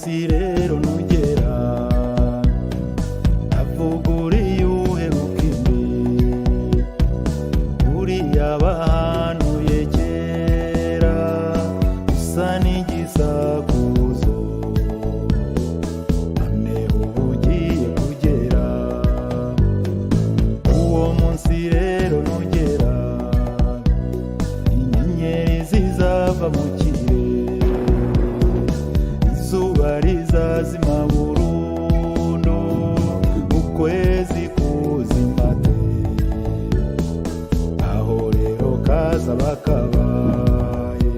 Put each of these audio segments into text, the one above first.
munsi rero nugera avuguriye uheruka imbere uriya bahanuye kera usa n'igisakuzo none ubu ugiye kugera uwo munsi rero nugera inyenyeri zizava mu kirere izuba rizazima burundu ukwezi kuzimate aho rero kazaba kabaye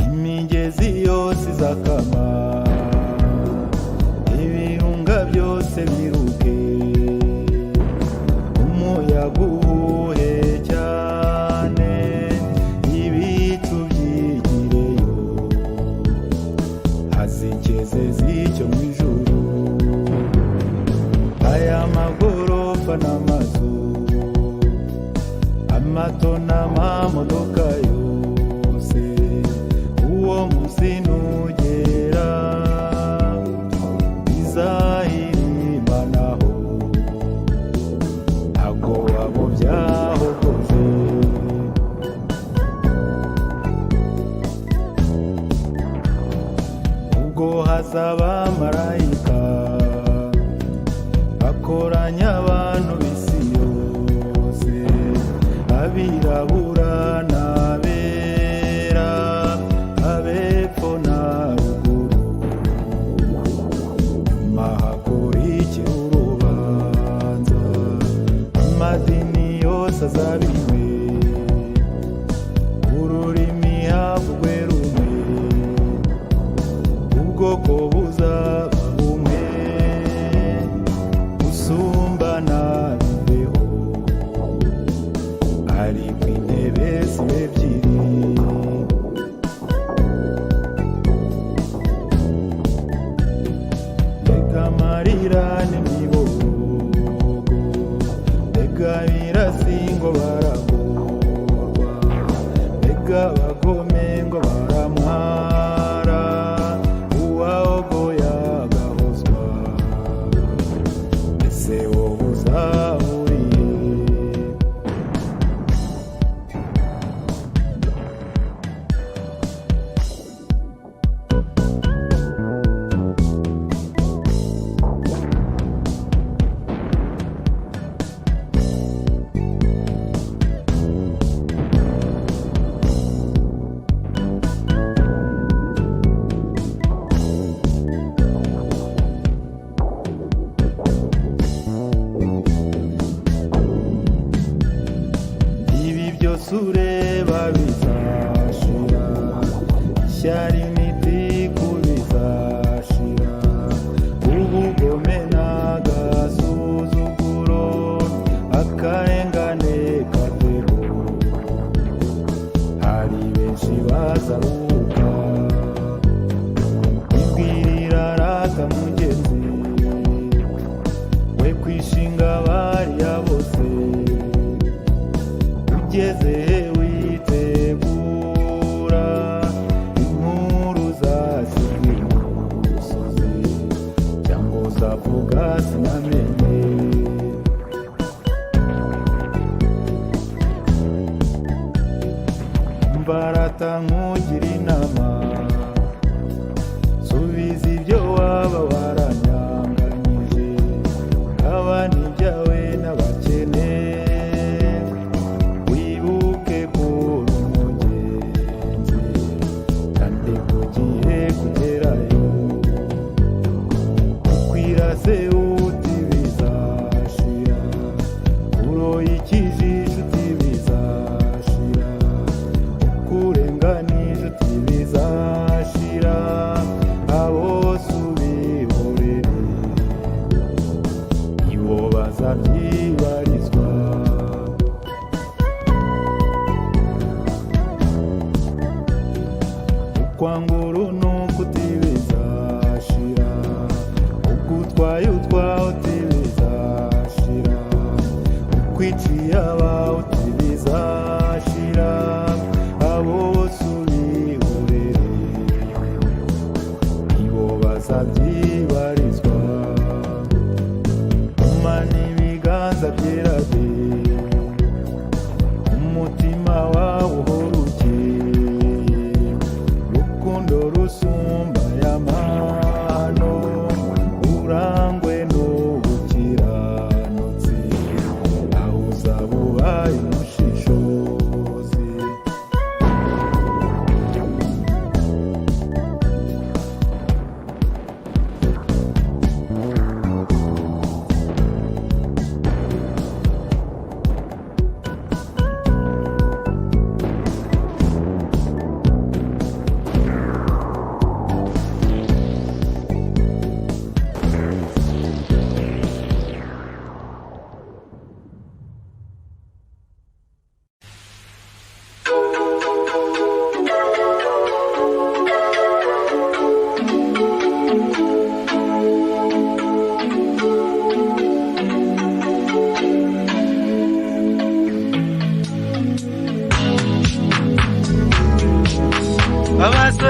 imigezi yose izakama ibirunga byose biruke umuyaga uhuhe cyane ibicu byigireyo hazikeze zicyo mu ijuru aya magorofa n'amazu amato n'amamodoka yose uwo munsi nugera izahirimbanaho ntago wabo byahogoze ubwo hazaba marayika bakoranya abantu b'isi yose abirabura n'abera abepfo na ruguru nyuma hakurikira urubanza amadini yose azabiwe ururimi havugwe rumwe ubwoko buzaba bumwe usumbana bibeho ariko intebe zibe ebyiri mbega amarira n'imibogo mbega birasi ngo baragorwa mbega abagome ngo baramwara uwahogoye agahozwa ese wowe uzahuriye ibi byose ureba bizashira ishyari n'itiku bizashira ubugome n'agasuzuguro akarengane kaveho hari benshi bazaruhuka ibwirira rata mugenzi we kwishinga bariya bose ugeze witegura inkuru zasize umusozi cyangwa uzavuga sinamenye mbarata nkugira inama subiza ibyo waba waranyanganyije abana ibyawe n'abakene wibuke kubona umugenzi kandi kugiye kugerayo ukwirase uti bizashira uroye ikijisho uti bizashira ukurenganije uti bizashira abose ubihorere ibo bazabyibarizwa ukwanguru nuko uti bizashira ugutwaye utwawe uti bizashira ukwiciye abawe uti bizashira abo bose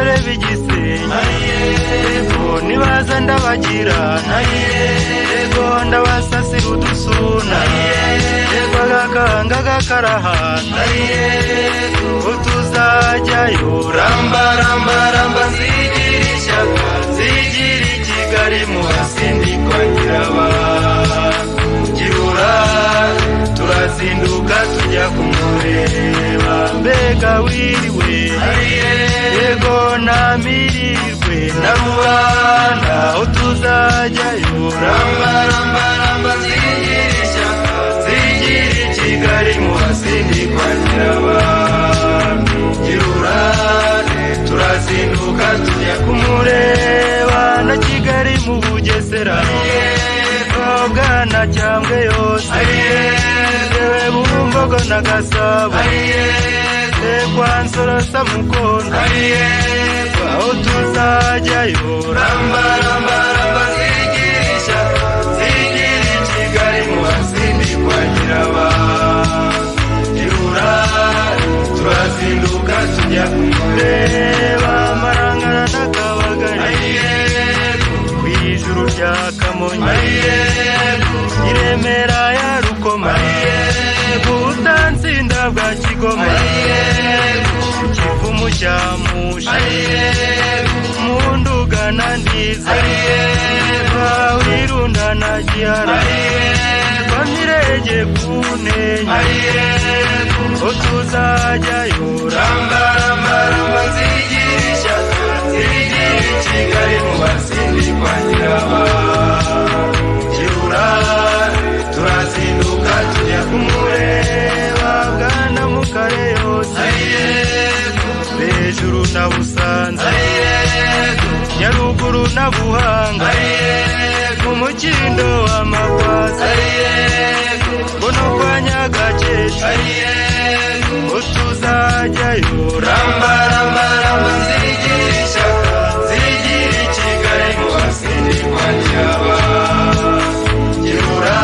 abasore b'igisenyi yego nibaza ndabagira yego ndabasasira udusuna yego agakanga gakarahana utuzajyayo ramba ramba ramba zigira ishyaka zigira i Kigali mu basindikwa nyiraba Girura turazinduka tujya kumureba mbega wiriwe yego namirirwe na rubanda utuzajyayo ramba ramba ramba zigira ishyaka zigira i Kigali mu basindikwa nyiraba Girura turazinduka tujya kumureba na Kigali mu Bugesera Bwana cyambwe yose yewe Bumbogo na Gasabo kwa Nsoro Samukondo aho tuzajyayo ramba ramba ramba zigira ishyaka zigira i Kigali mu basindikwa nyiraba Girura turazinduka tujya kumureba Marangara na Kabagari kw'ijuru rya Kamonyi i Remera ya Rukoma Butansinda bwa Kigoma Kivumu cya Mushi mu Nduga na Ndiza Wirunda na Gihara Mirenge ku Ntenyo utuzajyayo ramba ramba ramba zigira ishyaka zigira i Kigali mu basindikwa nyiraba Girura turazinduka tujya kumureba Bwana Mukare yose Hejuru na Busanza Nyaruguru na Buhanga mu Mukindo w'Amakwasa Bono kwa Nyagakecuru utuzajyayo ramba ramba ramba zigira ishyaka zigira i Kigali mu basindikwa nyiraba Girura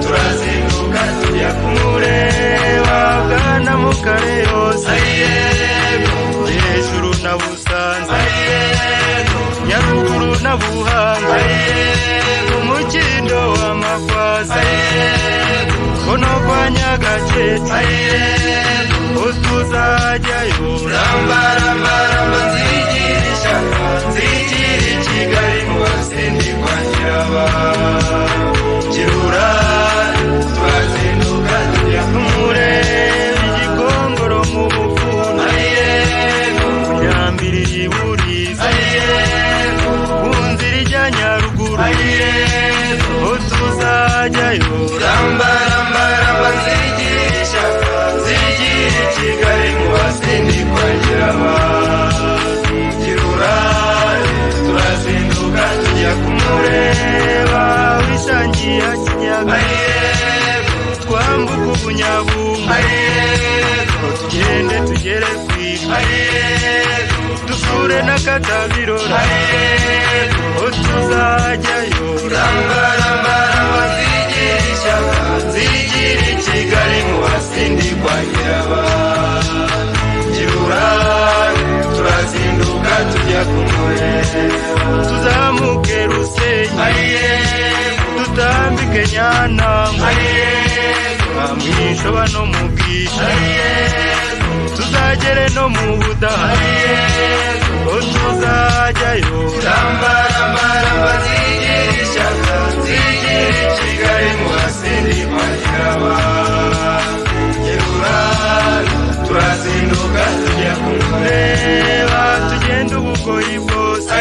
turazinduka tujya kumureba Bwana Mukare yose Hejuru na Busanza Nyaruguru na Buhanga mu Mukindo w'Amakwasa Bono kwa Nyagakecuru utuzajyayo ramba ramba ramba zigira ishyaka zigira i Kigali mu basindikwa nyiraba Girura turazinduka tujya kumureba i Gikongoro mu Bufuna Nyambiri i Buriza ku nzira ijya Nyaruguru utuzajyayo ramba ramba ramba zigira ishyaka zigira i Kigali mu basindikwa nyiraba Girura turazinduka tujya kumureba Wishangiye Kinyaga twambuka Ubunyabungo tugende tugere kw'Ifi dusure na Katabirora utuzajyayo ramba ramba ramba zigira ishyaka zigira i Kigali mu basindikwa nyiraba Girura turazinduka tujya kumureba tuzamuke Rusenyi dutambike Nyantango Mwishoba no mu Bwisha tuzagere no mu Budaha utuzajyayo ramba ramba ramba zigira ishyaka zigira i Kigali mu basindikwa nyiraba Girura turazinduka tujya kumureba tugenda Ubugoyi bwose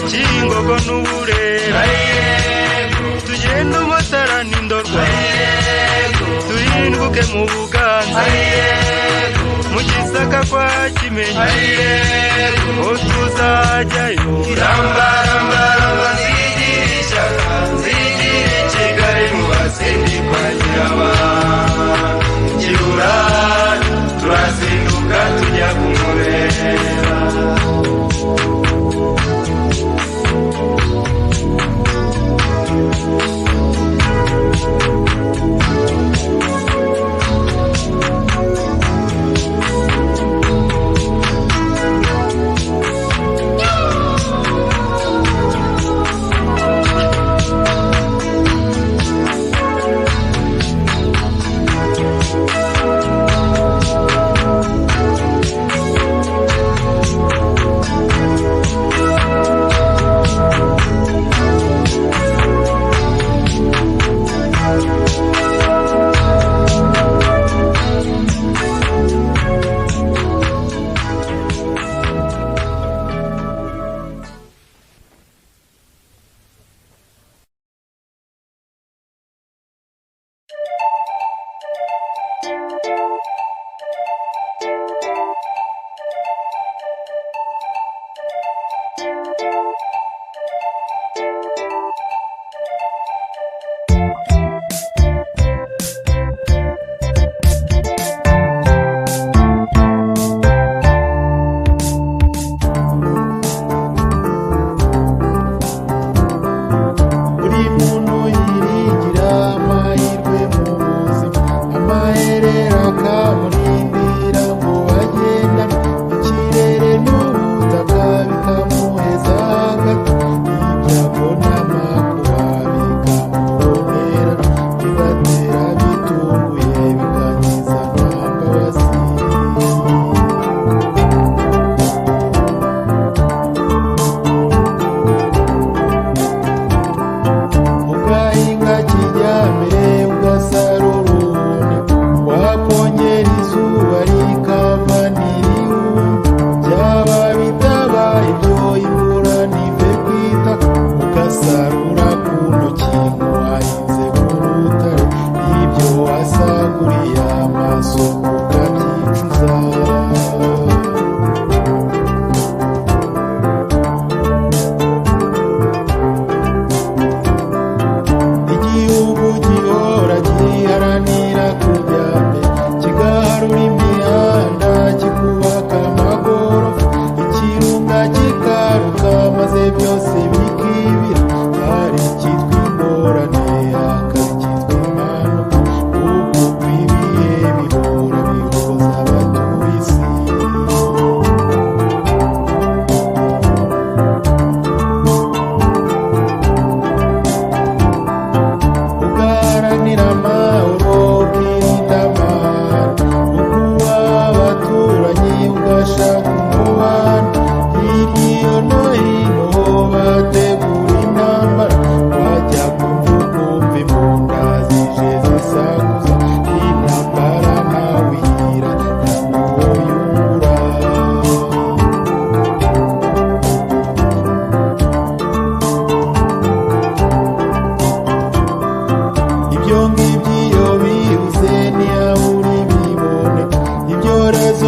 Kingogo n'Uburera tugenda Umutara n'Indorwa turinduke mu Buganza mu Gisaka kwa Kimenyi utuzajyayo ramba ramba ramba zigira ishyaka zigira i Kigali mu basindikwa nyiraba Girura turazinduka tujya kumureba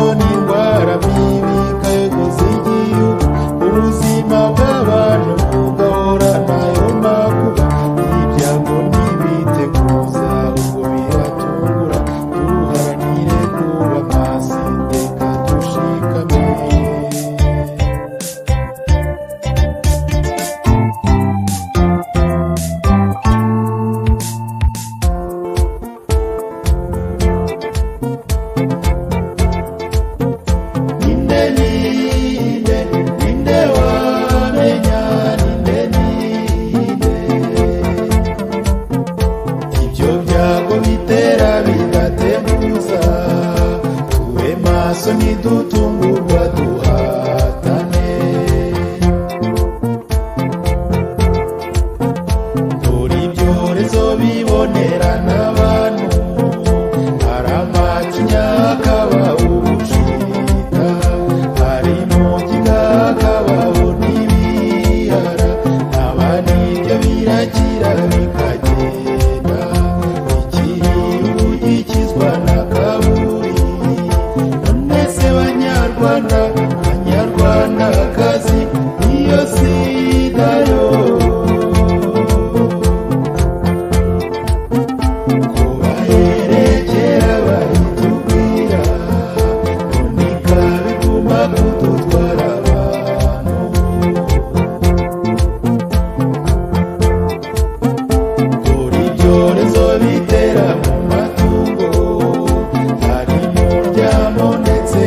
izo ni indwara mbi ikayogoza igihugu, ubuzima bw'abantu bugahora nayo makuba, ibyago ntibiteguza ubwo biratungura, duharanire kuba maso reka dushikame. Nidutungurwa duhatane, dore ibyorezo bibonera n'abantu, hari amacinya hakaba ubushita, hari mugiga hakabaho n'ibihara, abandi ibyo birakira bikagenda, ikiribu gikizwa na kaburi. Banyarwandakazi iyo sida yo kubaherekera bayitubwira, unika biguma kudutwara abantu, dore ibyorezo bitera mu matungo, harimo uryamo ndetse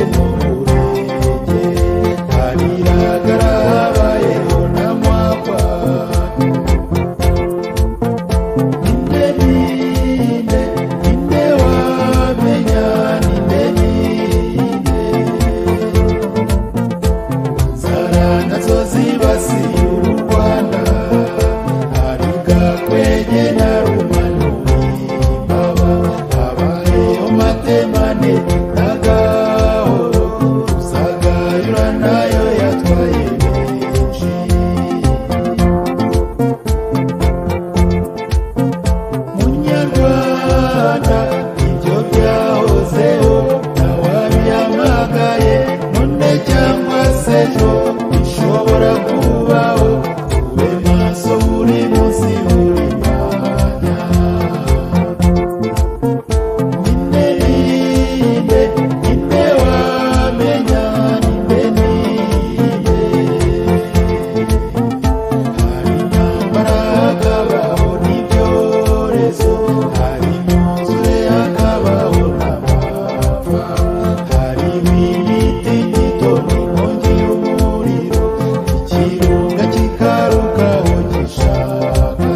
bishobora kubaho, ube maso buri munsi buri mwanya. Ninde wamenya, ninde hari intambara hakabaho n'ibyorezo, hari imyuzure hakabaho n'amapfa, hari imitingito n'inkongi y'umuriro, ikirunga kikarukaho gishaka.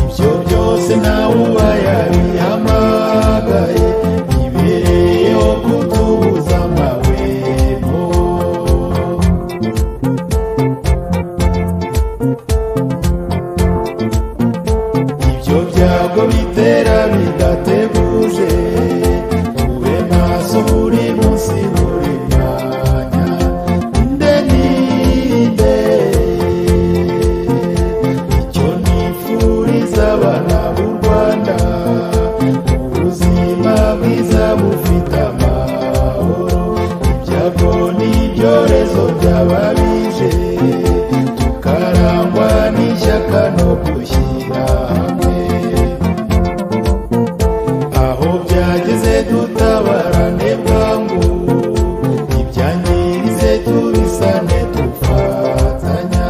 Ibyo byose nawe uba yabihamagaye, ibereyeho kutubuza amahwemo. Ibyo byago bitera bidateguje, ube maso buri munsi buri mwanya. Ninde icyo nifuriza abana b'u Rwanda, ubuzima bwiza bufite amahoro, ibyago n'ibyorezo byababije, tukarangwa n'ishyaka no gushyira hamwe, aho byageze dutabarane bwangu, ibyangirize tubisane dufatanya.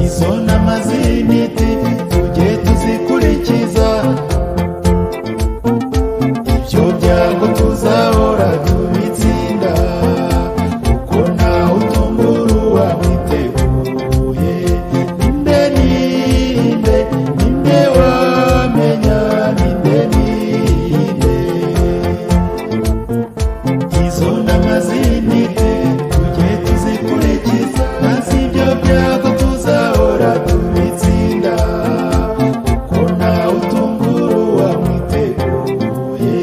Izo nama z'imiti tujye tuzikurikiza, ibyo byago tuzahora tubitsinda, kuko ntawe utungura uwamwiteguye. Ninde wamenya, ninde izo nama z'imiti tujye tuzikurikiza, maze ibyo byago tuzahora tubitsinda, kuko ntawe utungura uwamwiteguye.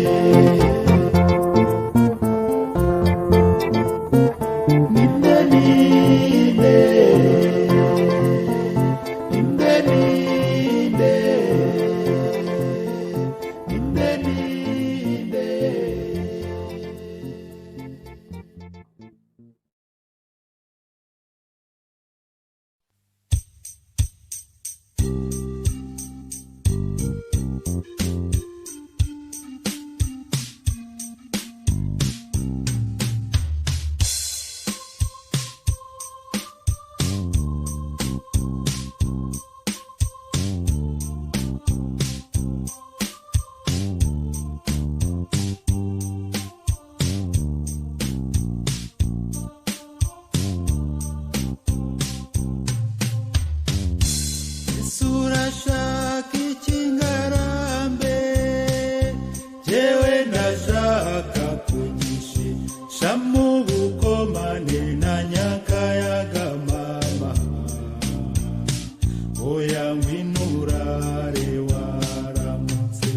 sinshaka kugishisha mu bukomane na Nyakayaga mama, oya ngwino urare waramutse.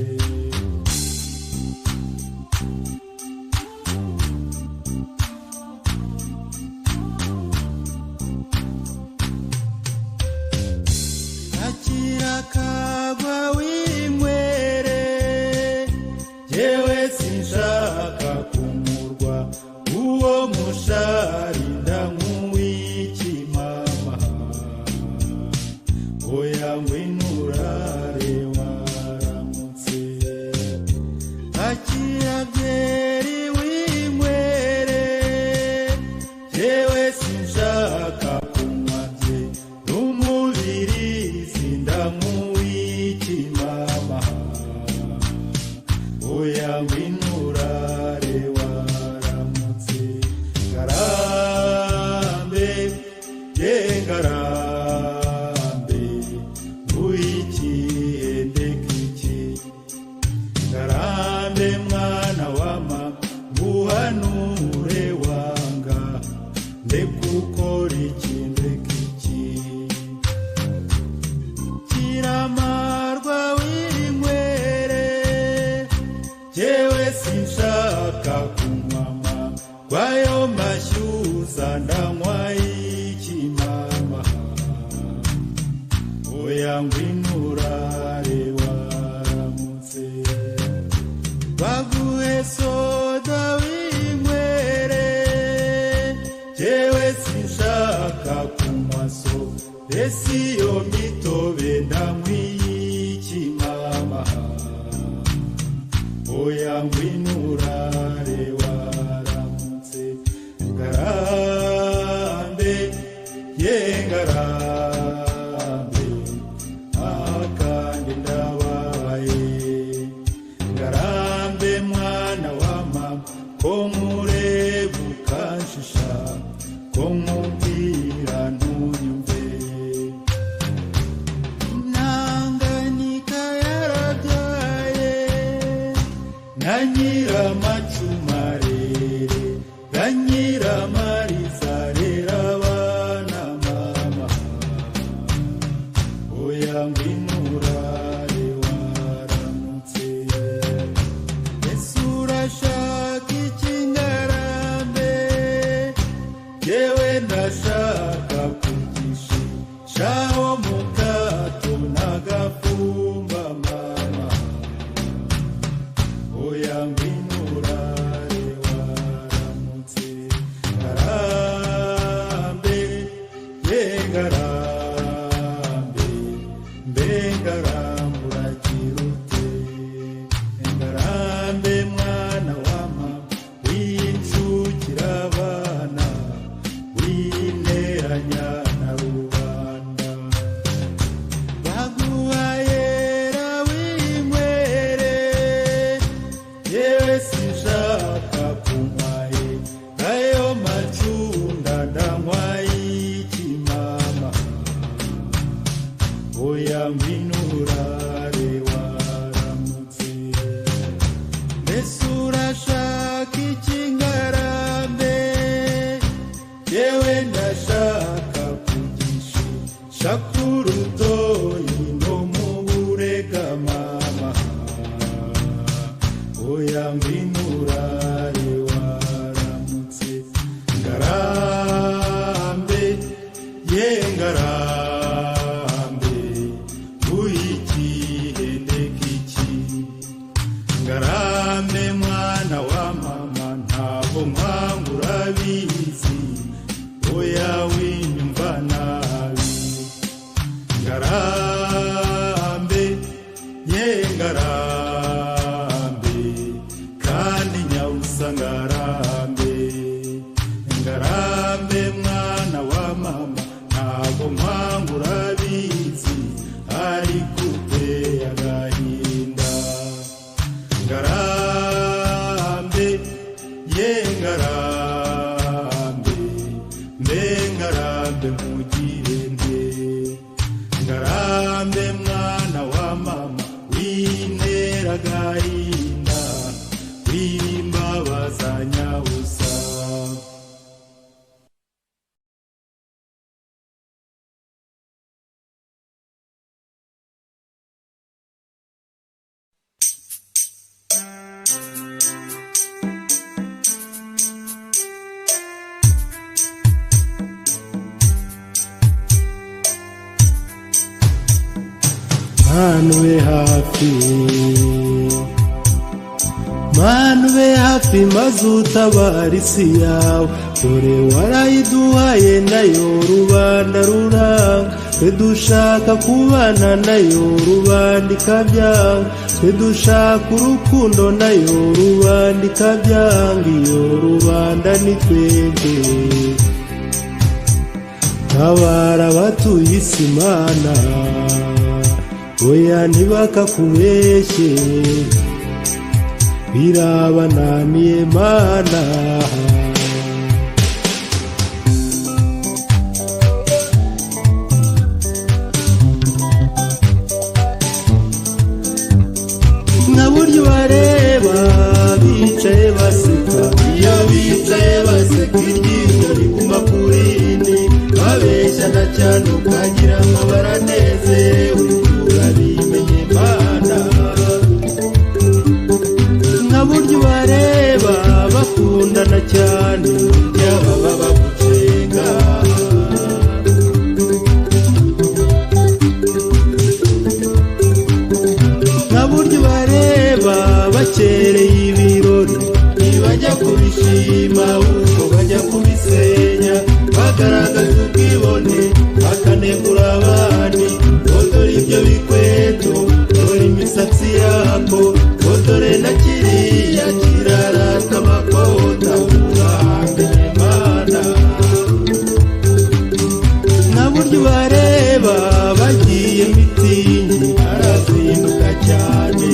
Akira kagwa w'inywere, yewe sinshaka kumurwa uwo mushari ndamw'ikimama, oya ngwino urare waramutse. Akira byeri w'inywere, yewe sinshaka kunywa bye n'umubirizi ndamw'ikimama, oya ngwino urare waramutse. Ngarambe ye ngarambe nguikihende kiki, ngarambe mwana wa mama nguhanure wanga ndekukora ikinde kiki. Kiramarwa w'inywere, yewe sinshaka kunywama kwayo mashyuza ndanywa ikimama, oya ngwino urare waramutse. Baguhe soda w'inywere, yewe sinshaka kunywa so esi yo mitobe ndamw'ikimama, oya ngwino urare waramutse. Ngarambe ye ngarambe akandi ndababaye, ngarambe mwana wa mama ko nkureba ukanshisha, ko nkubwira ntunyumve. Nanganika yarabyaye na Nyiramacumarere, na Nyiramarizarera abana mama, oya ngwino urare waramutse. Ese urashaka iki ngarambe, yewe ndashaka kugishishaho mu kato n'agafumba mama, oya ngwino urare waramutse. Ngarambe ye ngarambe mbe ngarambe uragira ute. Ngarambe mwana wa mama w'inshukira abana, w'interanya na rubanda. Baguhayera w'inywere, yewe sinshaka kunywaye ayo macunda ndanywa ikimama, oya ngwino urare waramutse. Mbese urashaka iki ngarambe, yewe ndashaka kugishisha ku rutoyi no mu burega mama, oya ngwino urare waramutse. Ngarambe ye ngarambe nguikihende kiki, ngarambe mwana wa mama ntabo nkwanga urabizi, oya winyumva nabi. Ngarambe ye ngarambe kandi nyabusa ngarambe, ngarambe mwana wa mama ntabwo nkwanga urabizi, ariko uteye agahinda. Ngarambe ye ngarambe mbe ngarambe nkugire nte. Ngarambe mwana wa mama w'intera agahinda, w'imbabazi za nyabusa. Manube hafi, manube hafi maze utabara isi yawe, dore warayiduhaye nayo rubanda ruranga, twe dushaka kubana nayo rubanda ikabyanga, twe dushaka urukundo nayo rubanda ikabyanga, iyo rubanda ni twebwe. Tabara abatuye isi Mana, oya ntibakakubeshye, birabananiye Mana. Nka buryo bareba bicaye baseka, iyo bicaye baseka iryinyo riguma ku rindi, babeshyana cyane ukagira ngo baranezerewe, urabimenye Mana. Nka buryo bareba bakundana cyane, byaba baba bagucenga. Nka buryo bareba bakereye ibirori, ntibajya kubishima ahubwo bajya kubisenya, bagaragaza ubwibone bakanegura abandi, ngo dore ibyo bikweto, dore imisatsi yako, ngo dore na kiriya kirarata amakota, uramenye Mana. Nta buryo bareba bagiye mitingi, arazinduka cyane,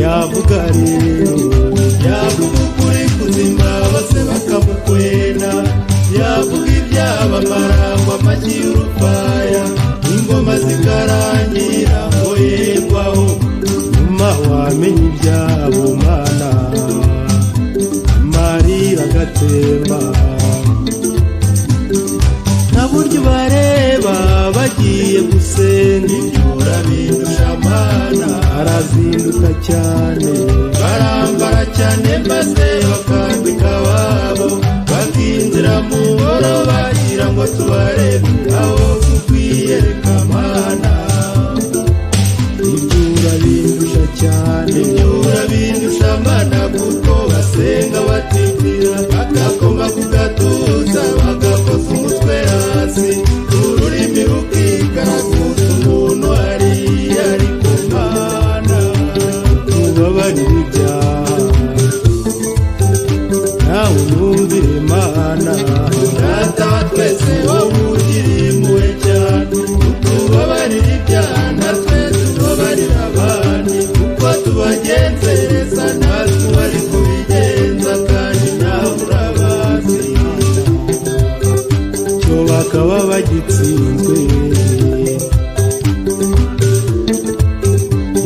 yavuga rero, yavuga ukuri kuzima bose bakamukwena, yavuga ibyabamara ngo amashyi y'urufaya, ingoma zikarangira ngo yegwaho, nyuma wamenya ibyabo Mana, amarira agatemba. Nta buryo bareba bagiye gusenga, ibyo urabindusha Mana. Arazinduka cyane, barambara cyane maze bakambika ababo, bakinjira mu ngoro bagira ngo tubarebe, aho tukwiyereka Mana. Ibyo urabindusha cyane, ibyo urabindusha Mana, kuko basenga batitira, bagakoma ku gatuza, bagakoza umutwe hasi, ururimi rukikaraguza umuntu hariya, ariko Mana tubabarire ibyaha, nawe unyumvire Mana. Data wa twese wowe ugira impuhwe cyane, utubabarire ibyaha natwe tubabarire abandi, kuko tubagenzereza natwe wari kubigenza, kandi nawe urabazi. Cyo bakaba bagitsinzwe,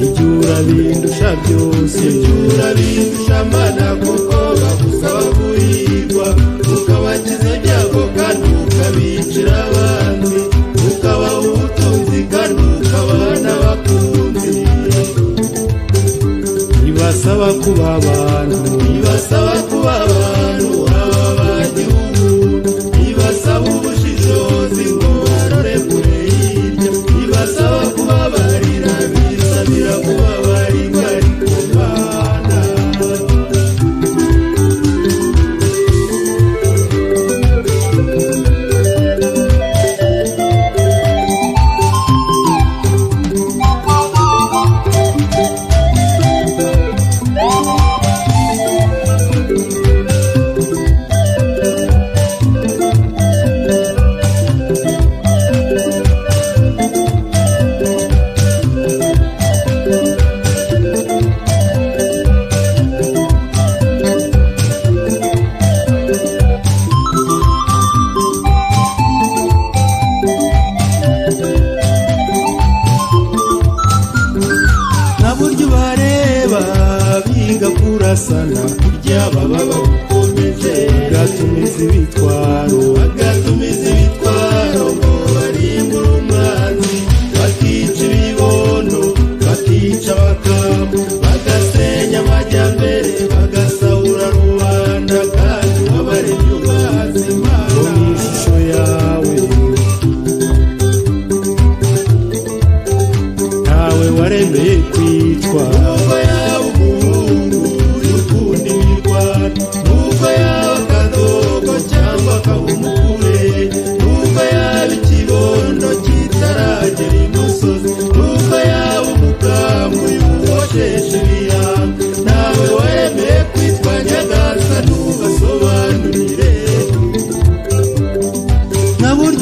ibyo urabindusha byose, ibyo urabindusha Mana, kuko bagusaba guhirwa, ukabakiza ibyago kandi ukabicira abanzi, ukabaha ubutunzi kandi ukabaha n'abakunzi. Ibasaba kuba abantu, ibasaba kuba abantu, aba bagihugu, ibasaba ubushishozi ngo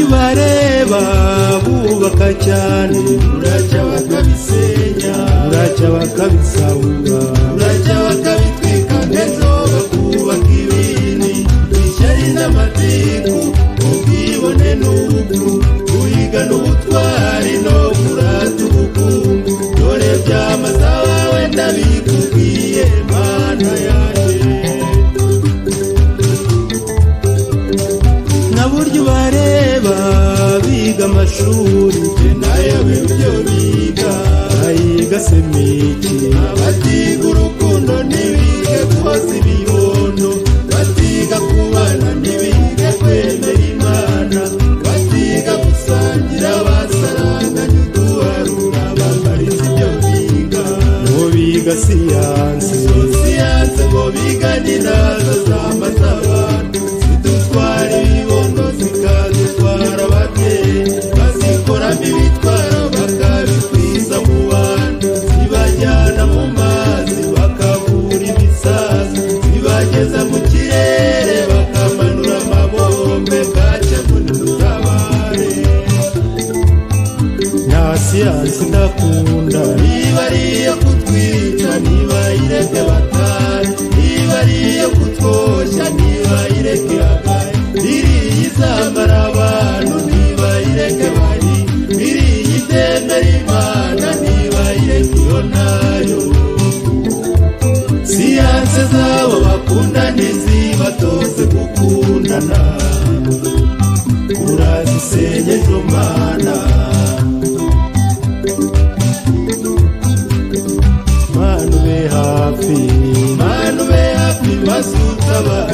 ubareba bubaka cyane buracya bakabisenya buracya bakabisahura buracya bakabitwika ngezo bakubaka ibindi ishyari n'amatiku ubwibone n'ubupfu guhiga n'ubutwari no kurata ubukungu dore by'amasaha wenda bikubwiye mana yanjye na buryo ubareba biga amashuri nayo ibyo biga ayiga semiki batiga urukundo ntibige guhoza ibibondo batiga kubana ntibige kwemera imana batiga gusangira basaranganya uduharura bambariza ibyo biga ngo biga siyansi siyanse ngo biga n'inazo zamaze abantu zidutwara ibibondo zikadutwara ababyeyi bazikoramo ibitwaro bakabikwiza mu bantu zibajyana mu mazi bakavura ibisazi zibageza mu kirere bakamanura amabombe bwacya ngo nimutabare nta siyansi ndakunda niba ari iyo kutwica niba ireke batari niba ari iyo kutwoshya niba ireke hagari iriya izamara abantu niba ireke bari iriya itemera imana niba ireke iyo nayo siyanse zabo bakunda ntizibatoze gukundana urazisenye ejo mana mana ube hafi mana ube hafi maze utabara